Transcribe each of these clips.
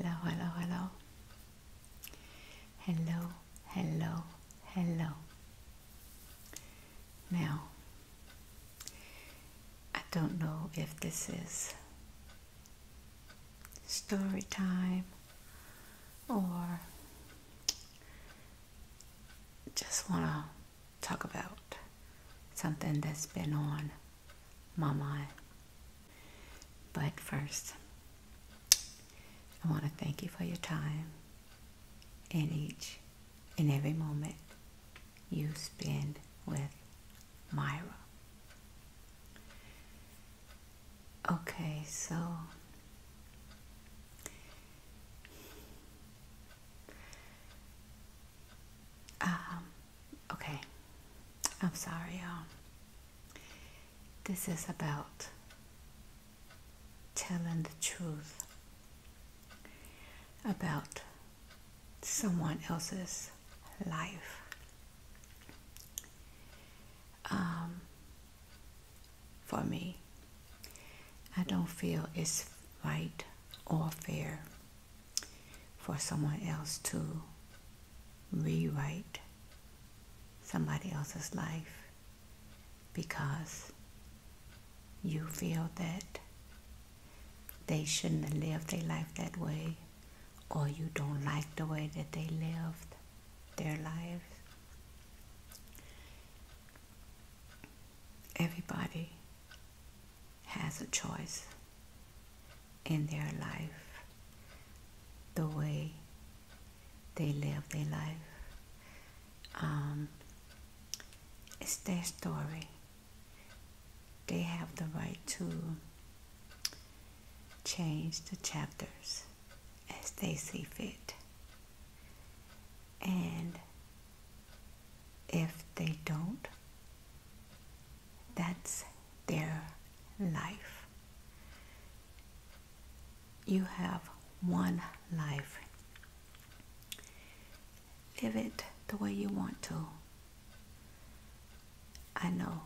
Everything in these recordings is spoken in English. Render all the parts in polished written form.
Hello, hello, hello. Hello, hello, hello. Now, I don't know if this is story time or just want to talk about something that's been on my mind. But first, I want to thank you for your time and each and every moment you spend with Myra. Okay, so okay, I'm sorry, y'all. This is about telling the truth about someone else's life. For me, I don't feel it's right or fair for someone else to rewrite somebody else's life because you feel that they shouldn't have lived their life that way, or you don't like the way that they lived their lives. Everybody has a choice in their life, the way they live their life. It's their story. They have the right to change the chapters as they see fit. And if they don't, that's their life. You have one life. Live it the way you want to. I know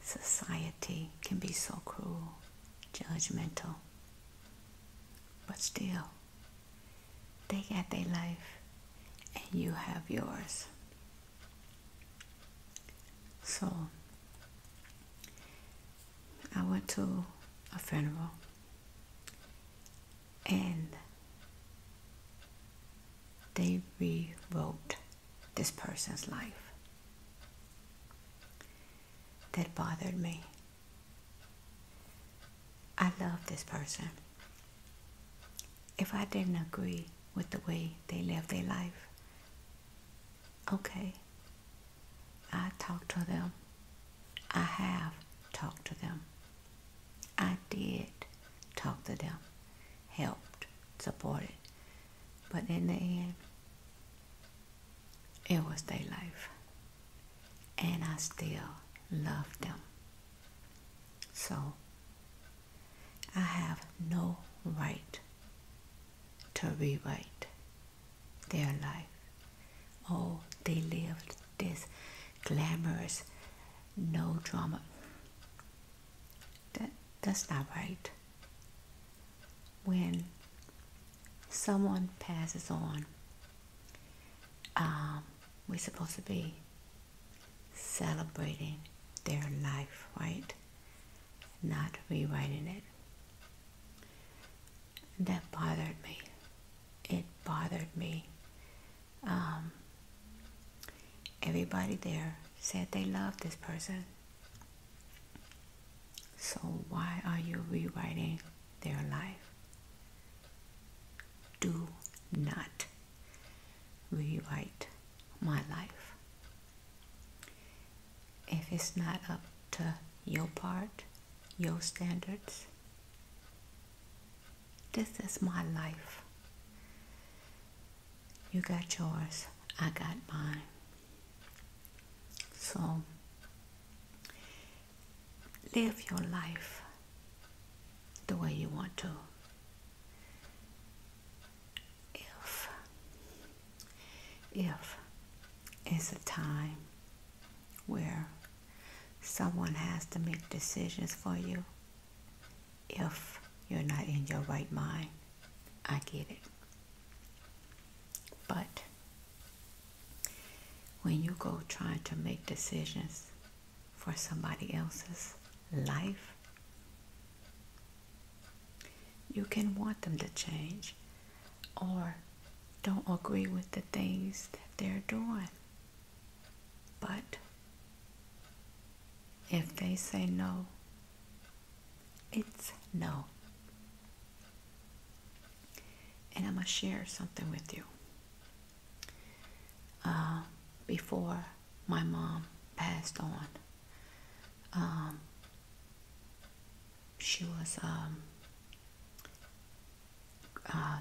society can be so cruel, judgmental, but still, they got their life and you have yours. So, I went to a funeral and they rewrote this person's life. That bothered me. I love this person. If I didn't agree with the way they lived their life, okay, I talked to them. I have talked to them. I did talk to them, helped, supported. But in the end, it was their life. And I still love them. So, I have no right to rewrite their life. Oh, they lived this glamorous, no drama. That's not right. When someone passes on, we're supposed to be celebrating their life, right? Not rewriting it. That bothered me. It bothered me. Everybody there said they loved this person. So why are you rewriting their life? Do not rewrite my life. If it's not up to your part, your standards, this is my life. You got yours, I got mine. So, live your life the way you want to. If it's a time where someone has to make decisions for you, if you're not in your right mind. I get it. But when you go trying to make decisions for somebody else's life, you can want them to change or don't agree with the things that they're doing. But if they say no, it's no. And I'm going to share something with you. Before my mom passed on, she was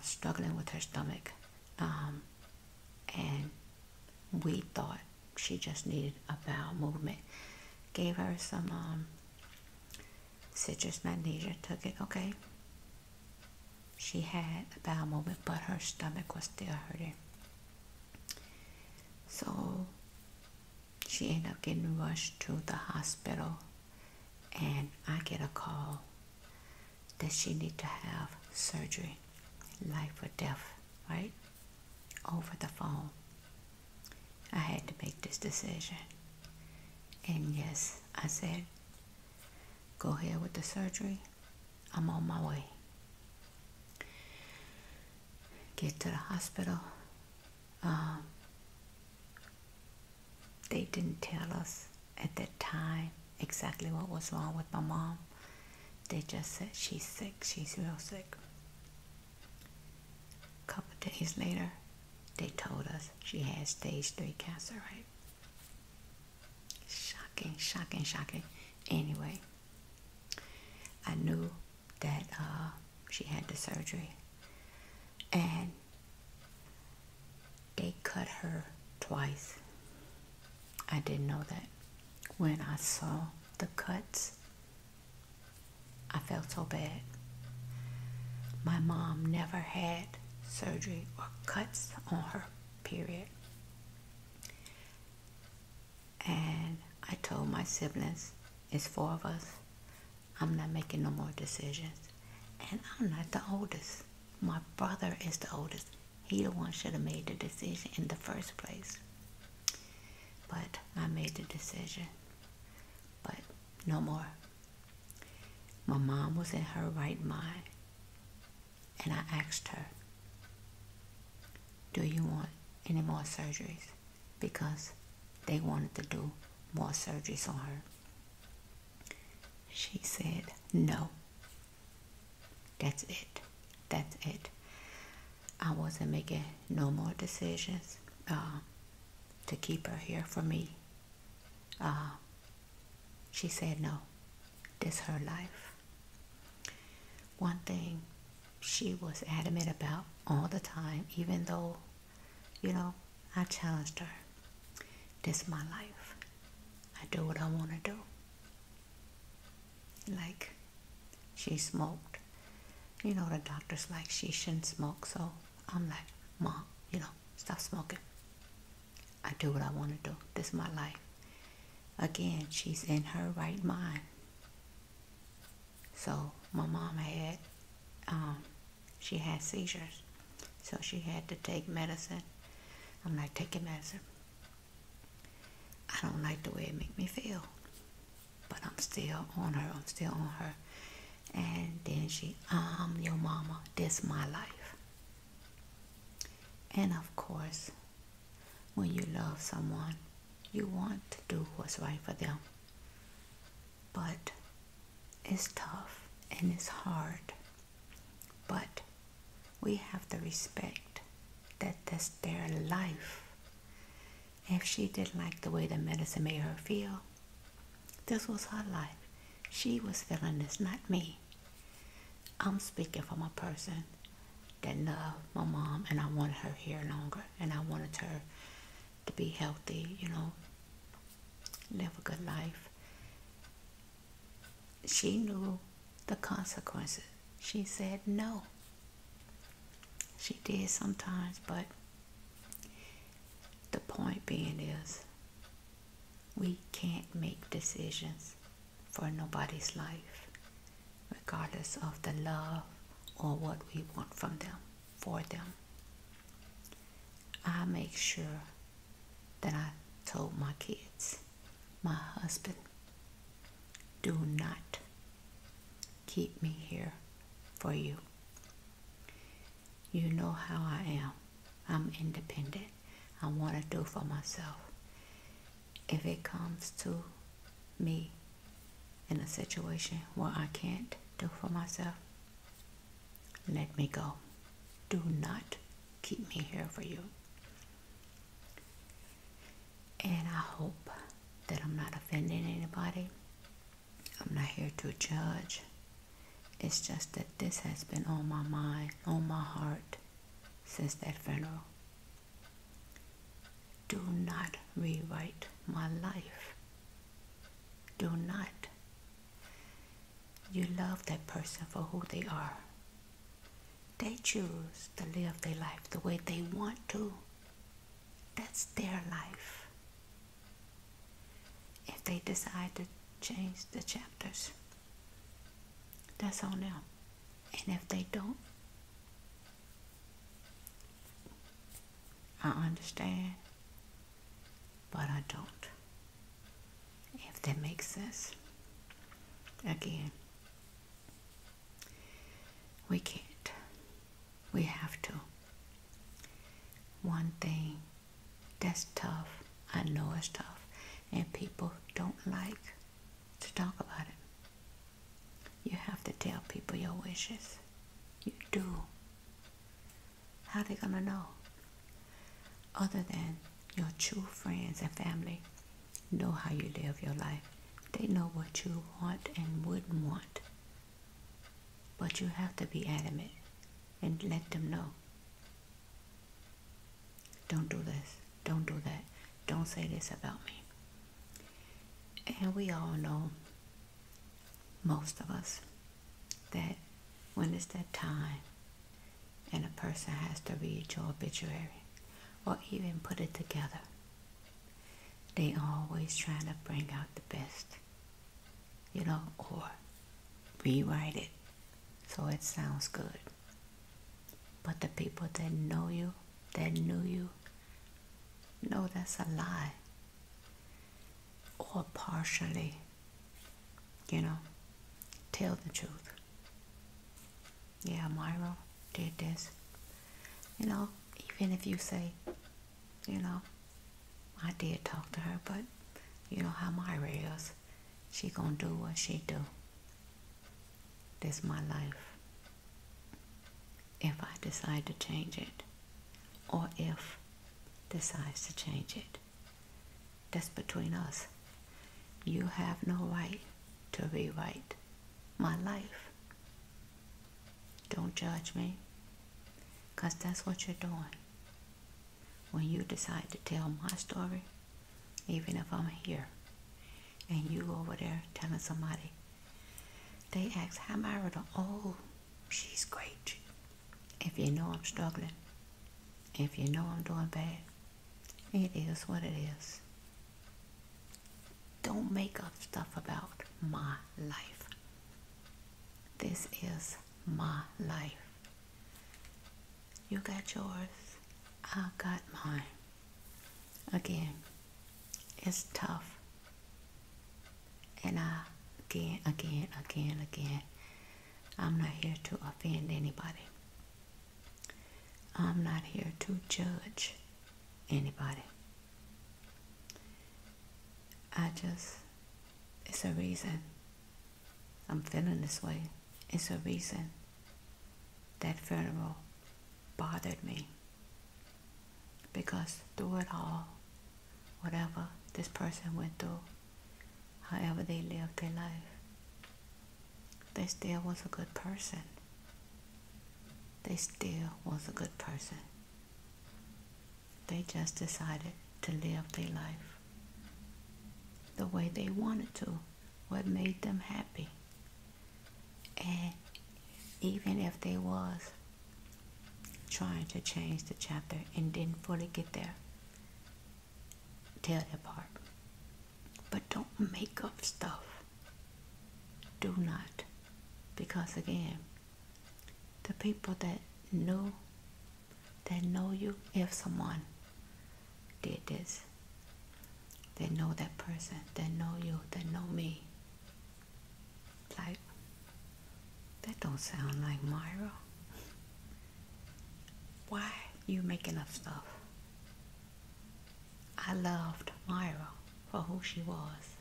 struggling with her stomach, and we thought she just needed a bowel movement. Gave her some citrus magnesia, took it, okay. She had a bowel movement, but her stomach was still hurting. So she ended up getting rushed to the hospital, and I get a call that she need to have surgery, life or death, right? Over the phone. I had to make this decision. And yes, I said, go ahead with the surgery. I'm on my way. Get to the hospital. They didn't tell us at that time exactly what was wrong with my mom. They just said she's sick, she's real sick. A couple of days later, they told us she had stage 3 cancer, right? Shocking, shocking, shocking. Anyway, I knew that she had the surgery, and they cut her twice. I didn't know that. When I saw the cuts, I felt so bad. My mom never had surgery or cuts on her, period. And I told my siblings, it's 4 of us, I'm not making no more decisions. And I'm not the oldest. My brother is the oldest. He the one should have made the decision in the first place. But I made the decision. But no more. My mom was in her right mind. And I asked her, do you want any more surgeries? Because they wanted to do more surgeries on her. She said, no. That's it. That's it. I wasn't making no more decisions to keep her here for me. She said no. This her life. One thing she was adamant about all the time, even though, I challenged her. This is my life. I do what I want to do. Like, she smoked. The doctor's like, she shouldn't smoke. So I'm like, Mom, stop smoking. I do what I want to do. This is my life. Again, she's in her right mind. So my mom had, she had seizures. So she had to take medicine. I'm like, taking medicine. I don't like the way it make me feel. But I'm still on her. I'm still on her. And then she, I'm your mama. This my life. And of course, when you love someone, you want to do what's right for them. But it's tough and it's hard. But we have to respect that that's their life. If she didn't like the way the medicine made her feel, this was her life. She was feeling this, not me. I'm speaking from a person that loved my mom, and I wanted her here longer, and I wanted her to be healthy, live a good life. She knew the consequences. She said no. She did sometimes, but the point being is, we can't make decisions for nobody's life, regardless of the love or what we want from them, for them. I make sure that I told my kids, my husband, do not keep me here for you. You know how I am. I'm independent. I want to do for myself. If it comes to me in a situation where I can't do for myself, let me go. Do not keep me here for you. And I hope that I'm not offending anybody. I'm not here to judge. It's just that this has been on my mind, on my heart, since that funeral. Do not rewrite my life. Do not. You love that person for who they are. They choose to live their life the way they want to. That's their life. If they decide to change the chapters, that's on them. And if they don't, I understand, but I don't. If that makes sense. Again, we can't. We have to. One thing that's tough, I know it's tough, and people don't like to talk about it. You have to tell people your wishes. You do. How they gonna know? Other than your true friends and family know how you live your life. They know what you want and wouldn't want. But you have to be adamant and let them know. Don't do this. Don't do that. Don't say this about me. And we all know, most of us, that when it's that time and a person has to read your obituary or even put it together, they always trying to bring out the best, or rewrite it so it sounds good. But the people that know you, that knew you, know that's a lie. Or partially, tell the truth. Yeah, Myra did this. Even if you say, I did talk to her, but you know how Myra is. She gonna do what she do. This is my life. If I decide to change it, or if decides to change it, that's between us. You have no right to rewrite my life. Don't judge me, because that's what you're doing. When you decide to tell my story, even if I'm here, and you over there telling somebody, they ask, how Myra doing? Oh, she's great. If you know I'm struggling, if you know I'm doing bad, it is what it is. Don't make up stuff about my life. This is my life. You got yours, I got mine. Again, it's tough. And again, I'm not here to offend anybody. I'm not here to judge anybody. It's a reason I'm feeling this way. It's a reason that funeral bothered me. Because through it all, whatever this person went through, however they lived their life, they still was a good person. They still was a good person. They just decided to live their life the way they wanted to, what made them happy. And even if they was trying to change the chapter and didn't fully get there, tell their part. But don't make up stuff. Do not. Because again, the people that know you, if someone did this, they know that person, they know you, they know me. Like, that don't sound like Myra. Why you making up stuff? I loved Myra for who she was.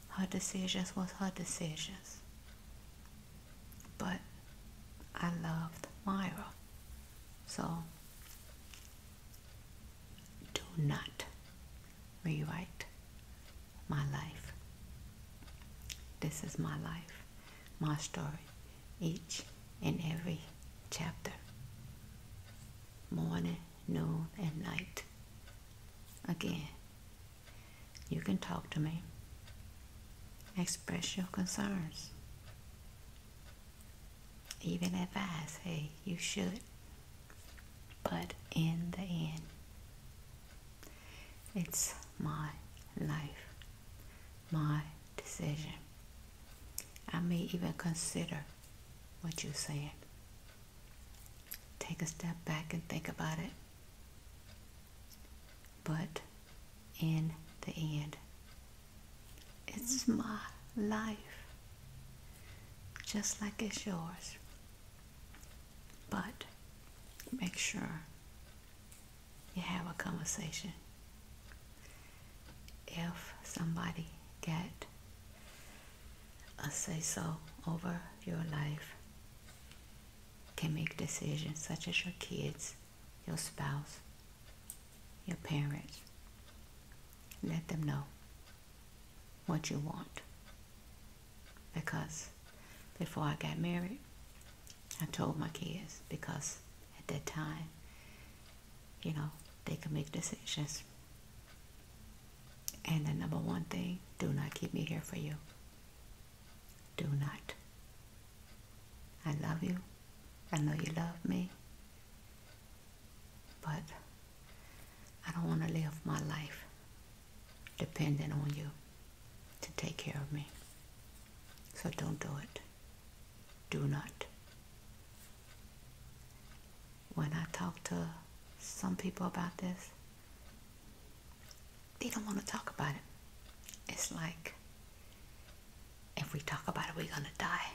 Her decisions was her decisions. But I loved Myra. So do not rewrite my life. This is my life, my story, each and every chapter. Morning, noon, and night. Again, you can talk to me. Express your concerns. Even advise, hey, you should. But in the end, it's my life, my decision. I may even consider what you're saying. Take a step back and think about it. But in the end, it's my life, just like it's yours. But make sure you have a conversation. If somebody got a say-so over your life, can make decisions such as your kids, your spouse, your parents, let them know what you want. Because before I got married, I told my kids, because at that time, they could make decisions. And the number one thing, do not keep me here for you. Do not. I love you. I know you love me. But I don't want to live my life dependent on you to take care of me. So don't do it. Do not. When I talk to some people about this, they don't want to talk about it. It's like, if we talk about it, we're going to die.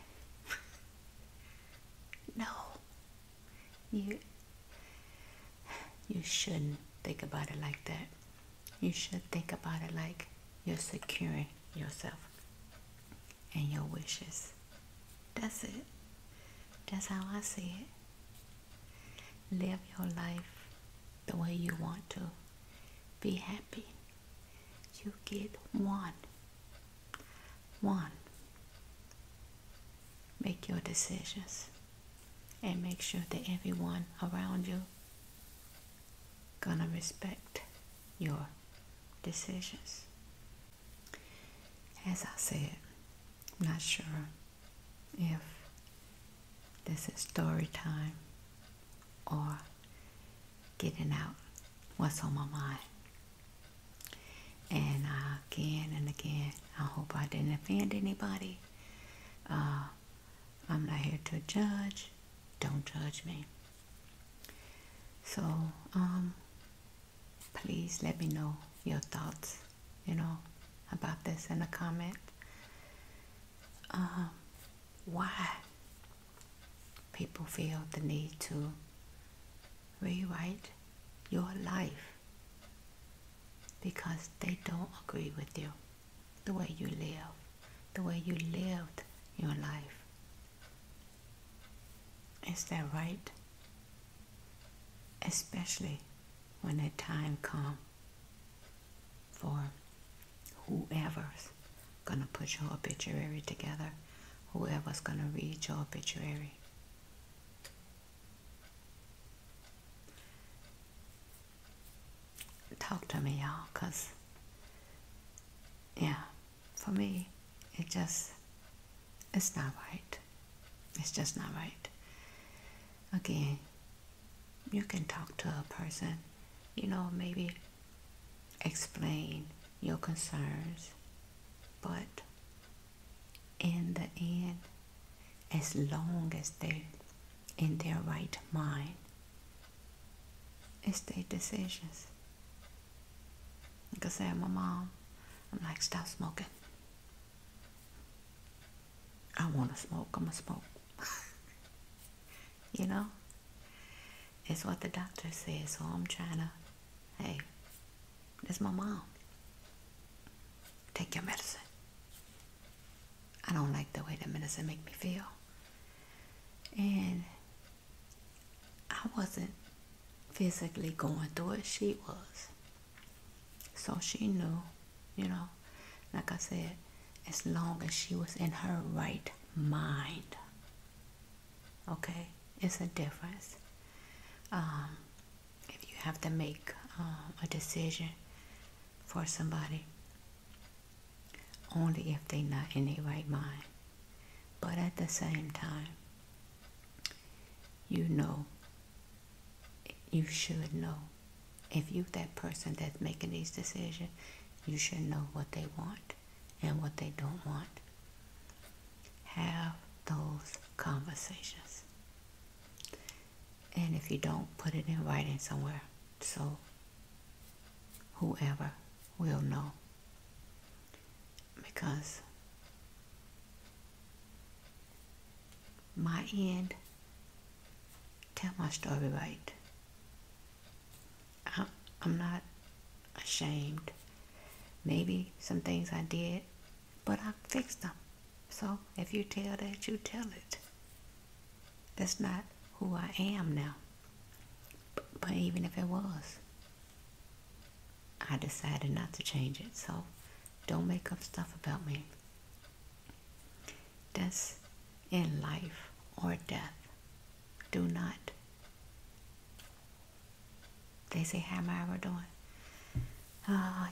No. You shouldn't think about it like that. You should think about it like you're securing yourself and your wishes. That's it. That's how I see it. Live your life the way you want to. Be happy. You get one. Make your decisions. And make sure that everyone around you gonna respect your decisions. As I said, I'm not sure if this is story time or getting out what's on my mind. And again and again, I hope I didn't offend anybody. I'm not here to judge. Don't judge me. So, please let me know your thoughts, about this in the comment. Why people feel the need to rewrite your life because they don't agree with you, the way you live, the way you lived your life. Is that right? Especially when that time comes for whoever's gonna put your obituary together, whoever's gonna read your obituary. Talk to me, y'all, because, for me, it's not right. It's just not right. Again, you can talk to a person, maybe explain your concerns, but in the end, as long as they're in their right mind. It's their decisions. Like I said, my mom, I'm like, stop smoking. I want to smoke, I'm going to smoke. You know? It's what the doctor said, so I'm trying to, hey, that's my mom. Take your medicine. I don't like the way that medicine make me feel. And I wasn't physically going through it. She was. So she knew, you know, like I said, as long as she was in her right mind. Okay? It's a difference. If you have to make a decision for somebody, only if they're not in their right mind. But at the same time, you know, you should know. If you that person that's making these decisions, you should know what they want and what they don't want. Have those conversations. And if you don't, put it in writing somewhere so whoever will know. Because my end, tell my story right. I'm not ashamed. Maybe some things I did, but I fixed them. So if you tell that, you tell it. That's not who I am now. But even if it was, I decided not to change it. So don't make up stuff about me. That's in life or death. Do not. They say, how Myra doing?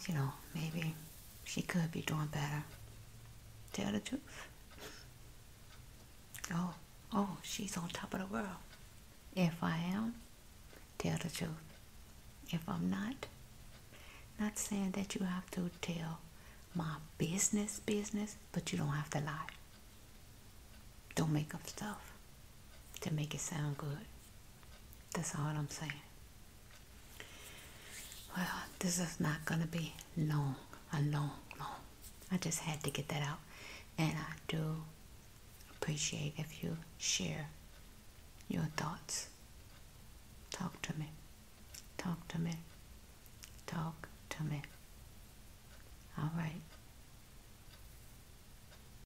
You know, maybe she could be doing better. Tell the truth. Oh, she's on top of the world. If I am, tell the truth. If I'm not saying that you have to tell my business, but you don't have to lie. Don't make up stuff to make it sound good. That's all I'm saying. Well, this is not going to be long. I just had to get that out. And I do appreciate if you share your thoughts. Talk to me. Talk to me. Talk to me. All right.